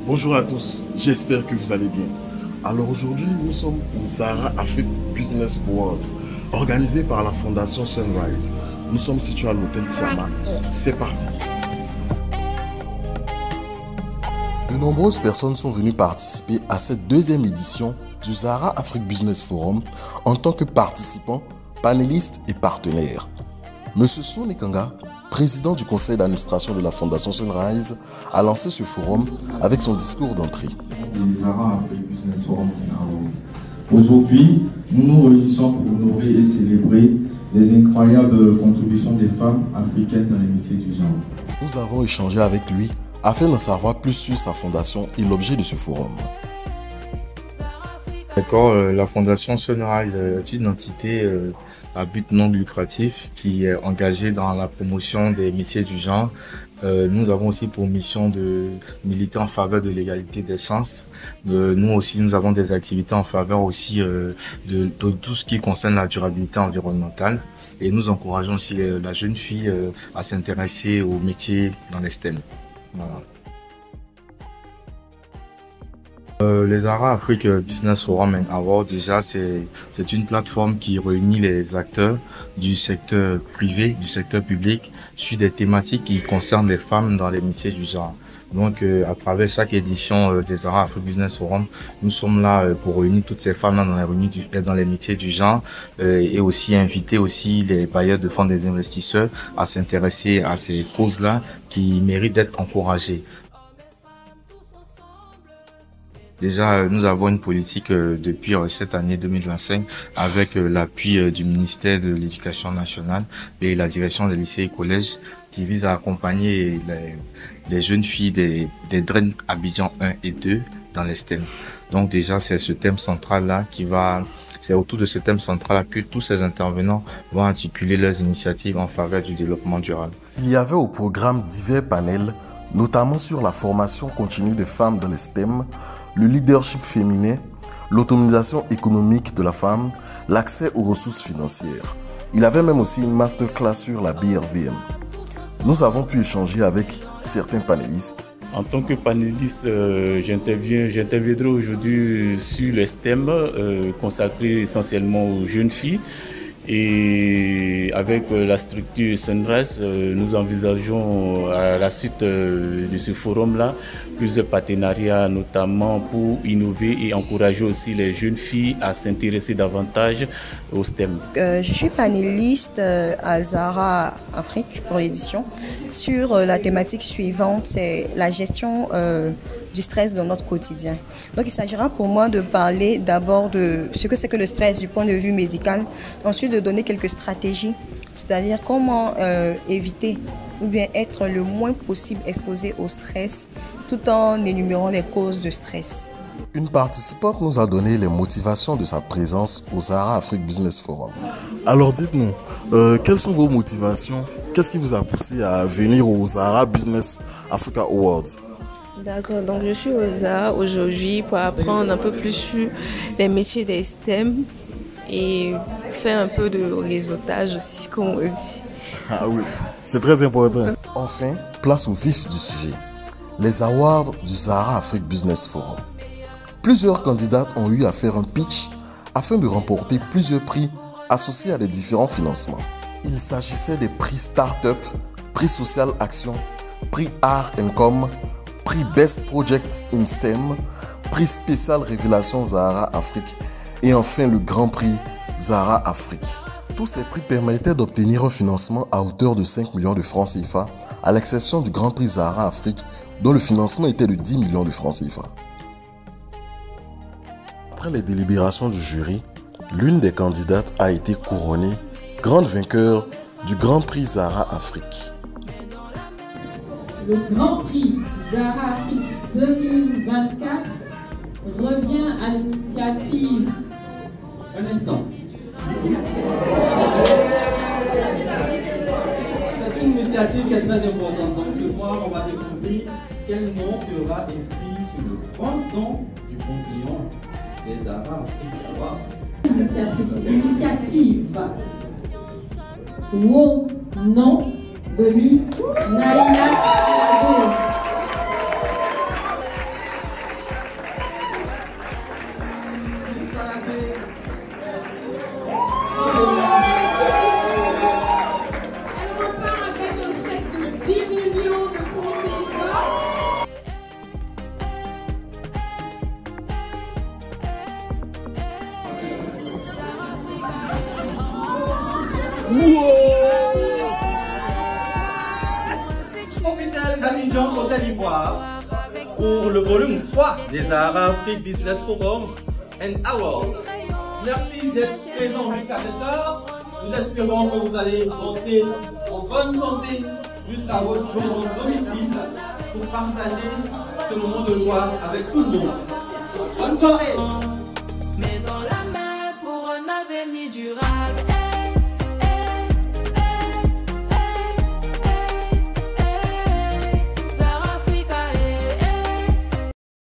Bonjour à tous, j'espère que vous allez bien. Alors aujourd'hui, nous sommes au Zara Afrique Business World, organisé par la Fondation Sunrise. Nous sommes situés à l'hôtel Tiamat. C'est parti. De nombreuses personnes sont venues participer à cette deuxième édition du Zara Afrique Business Forum en tant que participants, panélistes et partenaires. Monsieur Soune Kanga, président du conseil d'administration de la Fondation Sunrise, a lancé ce forum avec son discours d'entrée. Les Zara Afrique Business Forum. Aujourd'hui, nous nous réunissons pour honorer et célébrer les incroyables contributions des femmes africaines dans les métiers du genre. Nous avons échangé avec lui afin d'en savoir plus sur sa fondation et l'objet de ce forum. D'accord, la Fondation Sunrise est une entité à but non lucratif qui est engagée dans la promotion des métiers du genre. Nous avons aussi pour mission de militer en faveur de l'égalité des chances. Nous aussi, nous avons des activités en faveur aussi de tout ce qui concerne la durabilité environnementale. Et nous encourageons aussi la jeune fille à s'intéresser aux métiers dans les STEM. Voilà. Les Zara Afrique Business Forum and Award, déjà, c'est une plateforme qui réunit les acteurs du secteur privé, du secteur public, sur des thématiques qui concernent les femmes dans les métiers du genre. Donc, à travers chaque édition des Zara Afrique Business Forum, nous sommes là pour réunir toutes ces femmes-là dans les métiers du genre et aussi inviter aussi les bailleurs de fonds des investisseurs à s'intéresser à ces causes-là qui méritent d'être encouragées. Déjà, nous avons une politique depuis cette année 2025 avec l'appui du ministère de l'Éducation nationale et la direction des lycées et collèges qui vise à accompagner les jeunes filles des DREN Abidjan 1 et 2 dans les STEM. Donc déjà, c'est ce thème central-là c'est autour de ce thème central-là que tous ces intervenants vont articuler leurs initiatives en faveur du développement durable. Il y avait au programme divers panels, notamment sur la formation continue des femmes dans les STEM, le leadership féminin, l'autonomisation économique de la femme, l'accès aux ressources financières. Il avait même aussi une masterclass sur la BRVM. Nous avons pu échanger avec certains panélistes. En tant que panéliste, j'interviendrai aujourd'hui sur les STEM consacrés essentiellement aux jeunes filles. Et avec la structure Sunrise, nous envisageons à la suite de ce forum-là plusieurs partenariats, notamment pour innover et encourager aussi les jeunes filles à s'intéresser davantage au STEM. Je suis panéliste à Zara Afrique pour l'édition sur la thématique suivante, c'est la gestion du stress dans notre quotidien. Donc il s'agira pour moi de parler d'abord de ce que c'est que le stress du point de vue médical, ensuite de donner quelques stratégies, c'est-à-dire comment éviter ou bien être le moins possible exposé au stress tout en énumérant les causes de stress. Une participante nous a donné les motivations de sa présence au Zara Afrique Business Forum. Alors dites-nous, quelles sont vos motivations? Qu'est-ce qui vous a poussé à venir au Zara Business Africa Awards? D'accord, donc je suis au Zara aujourd'hui pour apprendre un peu plus sur les métiers des STEM et faire un peu de réseautage aussi, comme on dit. Ah oui, c'est très important. Enfin, place au vif du sujet. Les awards du Zara Afrique Business Forum. Plusieurs candidates ont eu à faire un pitch afin de remporter plusieurs prix associés à des différents financements. Il s'agissait des prix Startup, prix Social Action, prix Art & Com, prix Best Project in STEM, prix spécial Révélation Zara Afrique et enfin le Grand Prix Zara Afrique. Tous ces prix permettaient d'obtenir un financement à hauteur de 5 millions de francs CFA, à l'exception du Grand Prix Zara Afrique dont le financement était de 10 millions de francs CFA. Après les délibérations du jury, l'une des candidates a été couronnée grande vainqueur du Grand Prix Zara Afrique. Le Grand Prix Zara Afrique 2024 revient à l'initiative. Un instant. C'est une initiative qui est très importante. Donc ce soir, on va découvrir quel nom sera inscrit sur le fronton du panthéon des Zara Afrique. Initiative au nom de Miss Naïla Adé. Hôpital d'Abidjan, Côte d'Ivoire, pour le volume 3 des Sahara Afrique Business Forum and Award. Merci d'être présent jusqu'à cette heure. Nous espérons que vous allez rentrer en bonne santé jusqu'à votre domicile pour partager ce moment de joie avec tout le monde. Bonne soirée!